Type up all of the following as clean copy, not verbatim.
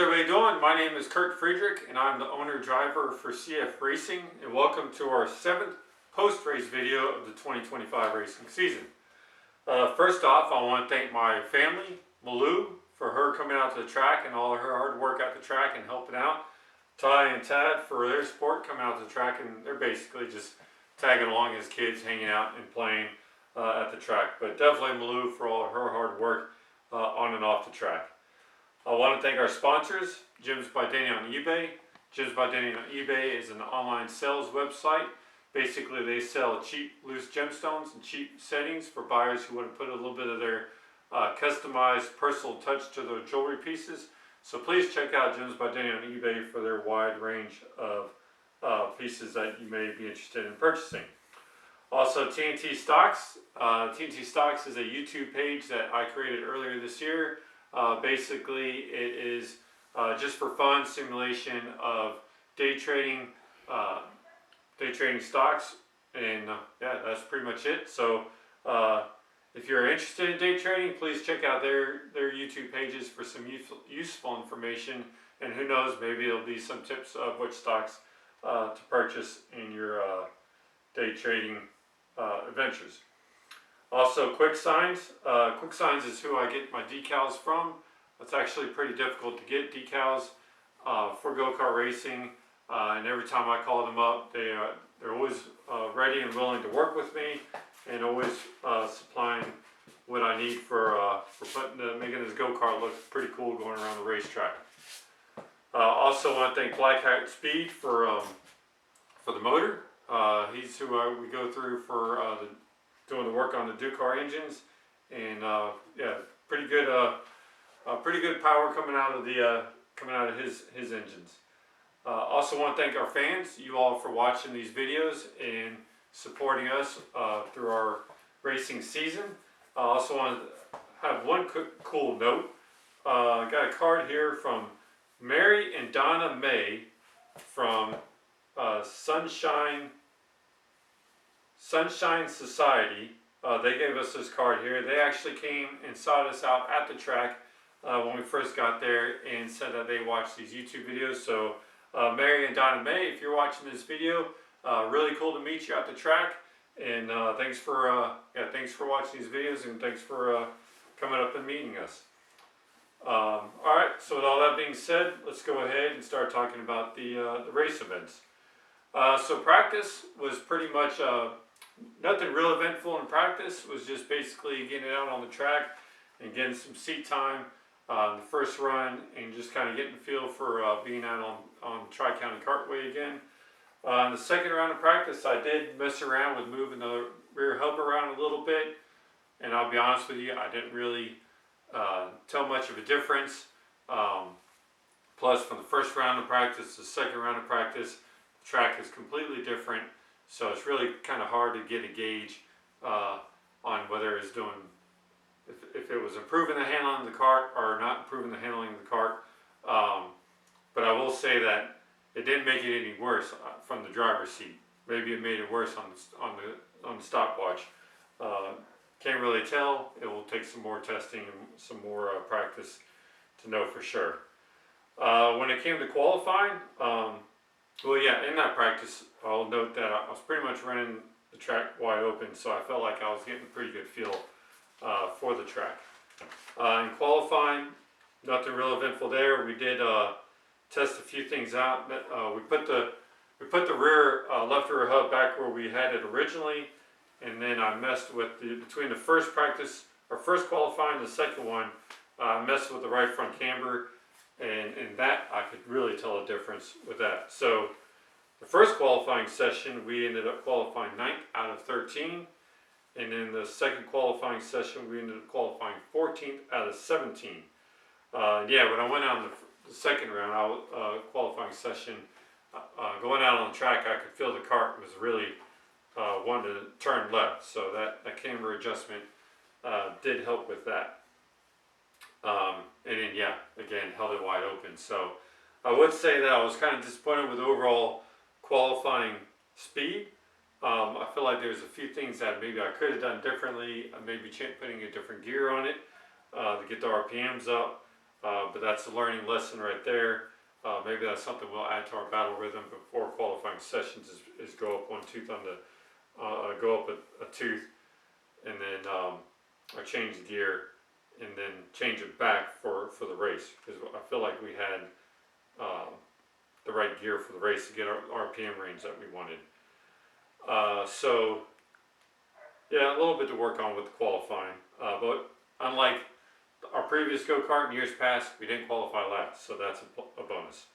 everybody doing? My name is Kurt Friedrich and I'm the owner-driver for CFRacing, and welcome to our 7th post-race video of the 2025 racing season. First off, I want to thank my family, Malou, for her coming out to the track and all of her hard work at the track and helping out. Ty and Tad for their support coming out to the track, and they're basically just tagging along as kids, hanging out and playing at the track. But definitely Malou for all of her hard work on and off the track. I want to thank our sponsors, Gems by Danny on eBay. Gems by Danny on eBay is an online sales website. Basically, they sell cheap loose gemstones and cheap settings for buyers who want to put a little bit of their customized personal touch to their jewelry pieces. So please check out Gems by Danny on eBay for their wide range of pieces that you may be interested in purchasing. Also, TNT Stocks. TNT Stocks is a YouTube page that I created earlier this year. Basically, it is just for fun simulation of day trading stocks, and yeah, that's pretty much it. So if you're interested in day trading, please check out their YouTube pages for some useful information, and who knows, maybe there'll be some tips of which stocks to purchase in your day trading adventures. Also, Quick Signs. Quick Signs is who I get my decals from. It's actually pretty difficult to get decals for go-kart racing, and every time I call them up, they're always ready and willing to work with me, and always supplying what I need for making this go-kart look pretty cool going around the racetrack. Also, want to thank Black Hat Speed for the motor. He's who we go through for doing the work on the Ducar engines, and yeah, pretty good power coming out of his engines. Also want to thank our fans, you all, for watching these videos and supporting us through our racing season. I also want to have one cool note. I got a card here from Mary and Donna May from Sunshine Society. They gave us this card here. They actually came and sought us out at the track when we first got there and said that they watched these YouTube videos. So Mary and Donna May, if you're watching this video, really cool to meet you at the track, and thanks for watching these videos, and thanks for coming up and meeting us. Alright, so with all that being said, let's go ahead and start talking about the race events. So practice was pretty much nothing real eventful in practice. It was just basically getting it out on the track and getting some seat time the first run, and just kind of getting the feel for being out on Tri County Kartway again. In the second round of practice, I did mess around with moving the rear hub around a little bit, and I'll be honest with you, I didn't really tell much of a difference. Plus, from the first round of practice to the second round of practice, the track is completely different. So it's really kind of hard to get a gauge on whether it's doing, if it was improving the handling of the kart or not improving the handling of the kart. But I will say that it didn't make it any worse from the driver's seat. Maybe it made it worse on the stopwatch. Can't really tell. It will take some more testing and some more practice to know for sure. When it came to qualifying, well, yeah, in that practice, I'll note that I was pretty much running the track wide open, so I felt like I was getting a pretty good feel for the track. In qualifying, nothing real eventful there. We did test a few things out. We put the rear left rear hub back where we had it originally, and then I messed with between the first practice, or first qualifying, and the second one, I messed with the right front camber. And that, I could really tell a difference with that. So the first qualifying session, we ended up qualifying 9th out of 13. And in the second qualifying session, we ended up qualifying 14th out of 17. Yeah, when I went out in the second round, qualifying session, going out on the track, I could feel the kart was really wanting to turn left. So that camber adjustment did help with that. And then, yeah, again, held it wide open. So I would say that I was kind of disappointed with overall qualifying speed. I feel like there's a few things that maybe I could have done differently. Maybe putting a different gear on it to get the RPMs up. but that's a learning lesson right there. Maybe that's something we'll add to our battle rhythm before qualifying sessions is go up one tooth on the, go up a tooth, and then or change the gear, and then change it back for the race, because I feel like we had the right gear for the race to get our RPM range that we wanted. So yeah, a little bit to work on with the qualifying, but unlike our previous go-kart in years past, we didn't qualify last, so that's a bonus.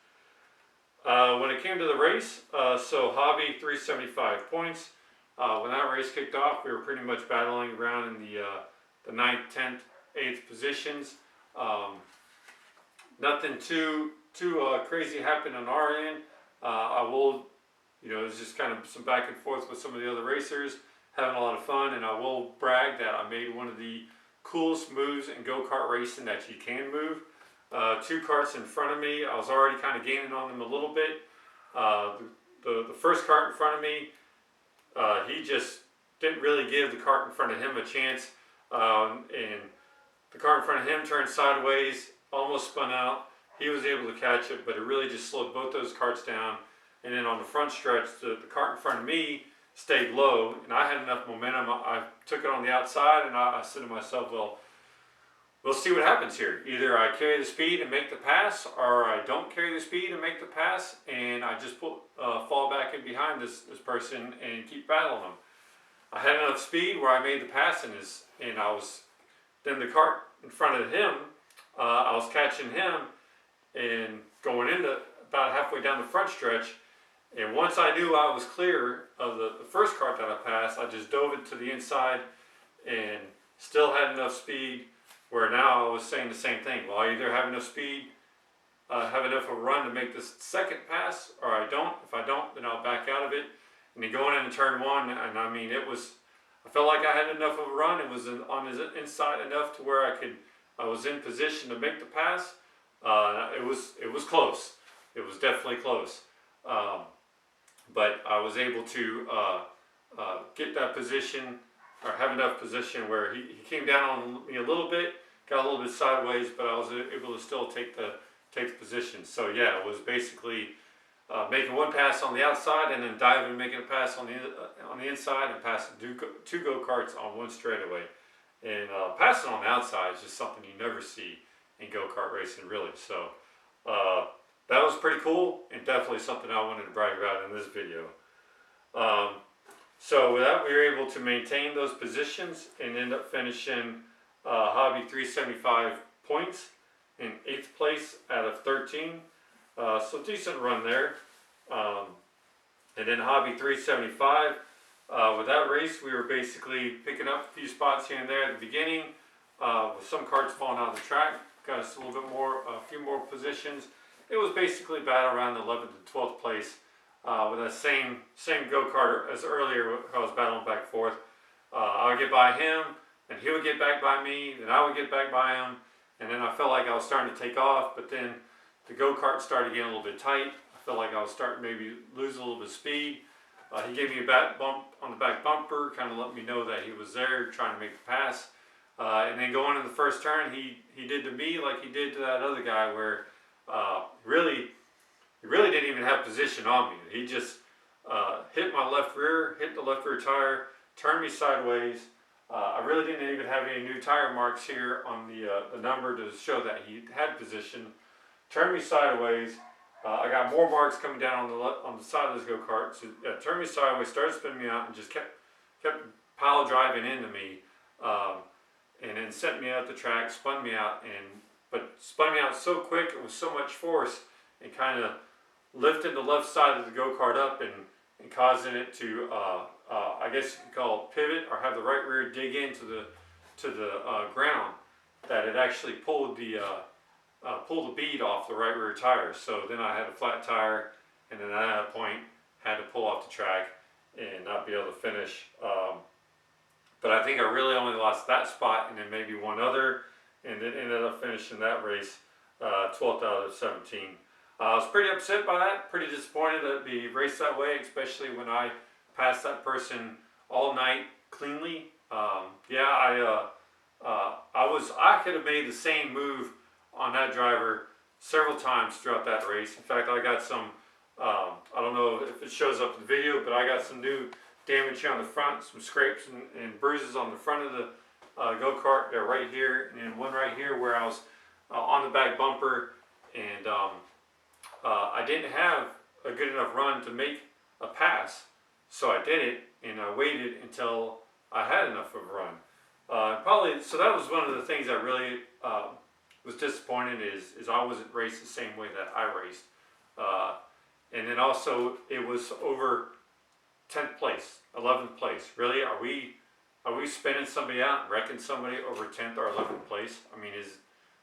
When it came to the race, so Hobby 375 points. When that race kicked off, we were pretty much battling around in the 9th, 10th, 8th positions. Nothing too crazy happened on our end. I will, it was just kind of some back and forth with some of the other racers, having a lot of fun, and I will brag that I made one of the coolest moves in go-kart racing that you can move. 2 carts in front of me, I was already kind of gaining on them a little bit. The first cart in front of me, he just didn't really give the cart in front of him a chance, and the cart in front of him turned sideways, almost spun out. He was able to catch it, but it really just slowed both those carts down. And then on the front stretch, the cart in front of me stayed low, and I had enough momentum. I took it on the outside, and I said to myself, well, we'll see what happens here. Either I carry the speed and make the pass, or I don't carry the speed and make the pass, and I just fall back in behind this person and keep battling them. I had enough speed where I made the pass, and then the cart in front of him, I was catching him and going into about halfway down the front stretch. And once I knew I was clear of the first cart that I passed, I just dove it to the inside and still had enough speed where now I was saying the same thing. Well, I either have enough speed, have enough of a run to make this second pass, or I don't. If I don't, then I'll back out of it. And then going into turn 1, and I mean, I felt like I had enough of a run. It was on his inside enough to where I was in position to make the pass. It was close. It was definitely close. But I was able to get that position, or have enough position where he came down on me a little bit, got a little bit sideways, but I was able to still take the position. So yeah, it was basically making one pass on the outside, and then diving and making a pass on the inside, and passing 2 go-karts on one straightaway. And passing on the outside is just something you never see in go-kart racing, really. So that was pretty cool, and definitely something I wanted to brag about in this video. So with that, we were able to maintain those positions and end up finishing Hobby 375 points in 8th place out of 13. So decent run there. And then Hobby 375, with that race, we were basically picking up a few spots here and there at the beginning, with some carts falling out of the track. Got us a little bit more, a few more positions. It was basically battle around the 11th and 12th place, with that same go-kart as earlier. I was battling back and forth. I would get by him, and he would get back by me, then I would get back by him, and then I felt like I was starting to take off, but then the go-kart started getting a little bit tight. I felt like I was starting to maybe lose a little bit of speed. He gave me a back bump on the back bumper, kind of let me know that he was there trying to make the pass. And then going in the first turn, he did to me like he did to that other guy, where he really didn't even have position on me. He just hit my left rear, hit the left rear tire, turned me sideways. I really didn't even have any new tire marks here on the number to show that he had position. Turned me sideways. I got more marks coming down on the side of this go-kart. So turned me sideways, started spinning me out, and just kept pile driving into me, and then sent me out the track, spun me out, but spun me out so quick, it was so much force, and kind of lifted the left side of the go-kart up and causing it to, I guess you could call it pivot, or have the right rear dig into the ground, that it actually pulled the bead off the right rear tire. So then I had a flat tire, and then at that point had to pull off the track and not be able to finish. But I think I really only lost that spot, and then maybe one other, and then ended up finishing that race 12th out of 17. I was pretty upset by that, pretty disappointed that the race that way, especially when I passed that person all night cleanly. I could have made the same move on that driver several times throughout that race. In fact, I got some, I don't know if it shows up in the video, but I got some new damage here on the front, some scrapes and bruises on the front of the go-kart. They're right here, and one right here where I was on the back bumper, and I didn't have a good enough run to make a pass, so I did it, and I waited until I had enough of a run. So that was one of the things that really was disappointing is I wasn't raced the same way that I raced. And then also it was over 10th place, 11th place. Really, are we spinning somebody out and wrecking somebody over 10th or 11th place? I mean,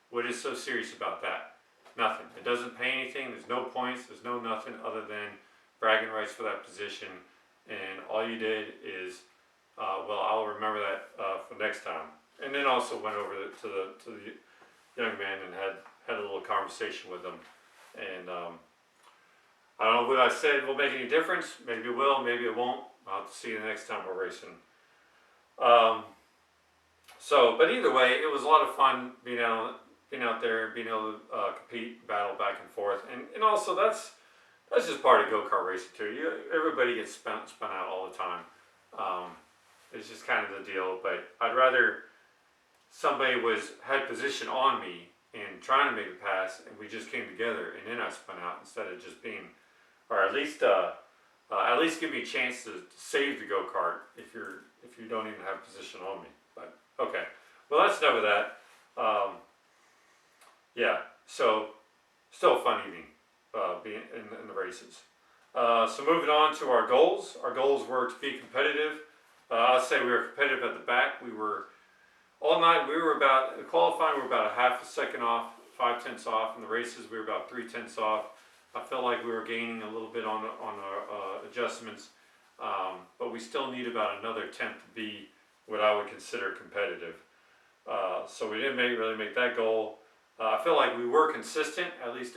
what is so serious about that? Nothing. It doesn't pay anything. There's no points. There's no nothing other than bragging rights for that position. And all you did is, well, I'll remember that for next time. And then also went over to the young man and had a little conversation with him. And I don't know what I said will make any difference. Maybe it will, maybe it won't. I'll have to see you the next time we're racing. But either way, it was a lot of fun being out there, being able to compete, battle back and forth, and also that's just part of go-kart racing too. Everybody gets spun out all the time. It's just kind of the deal. But I'd rather somebody had position on me and trying to make a pass, and we just came together, and then I spun out instead of just being, or at least give me a chance to save the go-kart if you don't even have position on me. But okay, well that's enough of that. Yeah, so still a fun evening being in the races. So moving on to our goals. Our goals were to be competitive. I'll say we were competitive at the back. We were all night. In qualifying, we were about a half a second off, 0.5 off. In the races, we were about 0.3 off. I felt like we were gaining a little bit on our adjustments, but we still need about another tenth to be what I would consider competitive. So we didn't really make that goal. I feel like we were consistent, at least,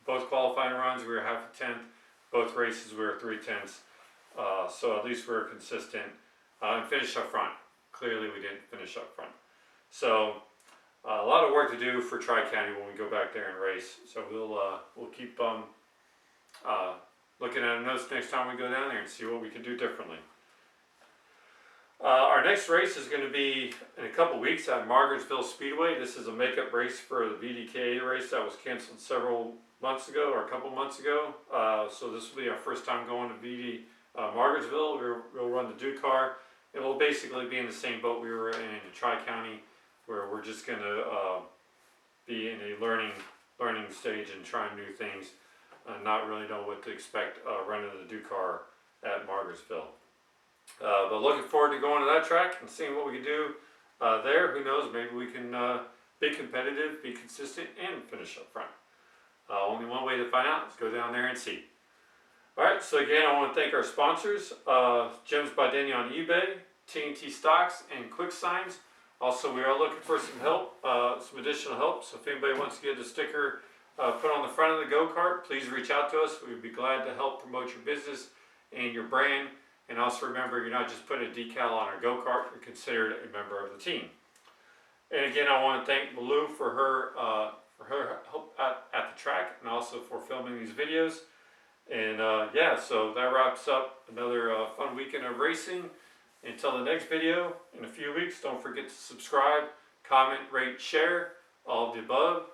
both qualifying runs, we were half a tenth. Both races, we were 0.3. So at least we were consistent and finished up front. Clearly, we didn't finish up front. So a lot of work to do for Tri County when we go back there and race. So we'll keep looking at our notes next time we go down there and see what we can do differently. Our next race is going to be in a couple weeks at Margarettsville Speedway. This is a makeup race for the VDKA race that was canceled several months ago or a couple months ago. So this will be our first time going to Margarettsville. We'll run the do-car. It will basically be in the same boat we were in Tri County, where we're just going to be in a learning stage and trying new things and not really know what to expect running the do-car at Margarettsville. But looking forward to going to that track and seeing what we can do there. Who knows, maybe we can be competitive, be consistent, and finish up front. Only one way to find out is go down there and see. Alright, so again, I want to thank our sponsors, Gems by Denny on eBay, TNT Stocks, and Quick Signs. Also, we are looking for some help, some additional help. So if anybody wants to get a sticker put on the front of the go-kart, please reach out to us. We would be glad to help promote your business and your brand. And also remember, you're not just putting a decal on our go-kart, you're considered a member of the team. And again, I want to thank Malou for her help at the track and also for filming these videos. And yeah, so that wraps up another fun weekend of racing. Until the next video in a few weeks, don't forget to subscribe, comment, rate, share, all of the above.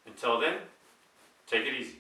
Until then, take it easy.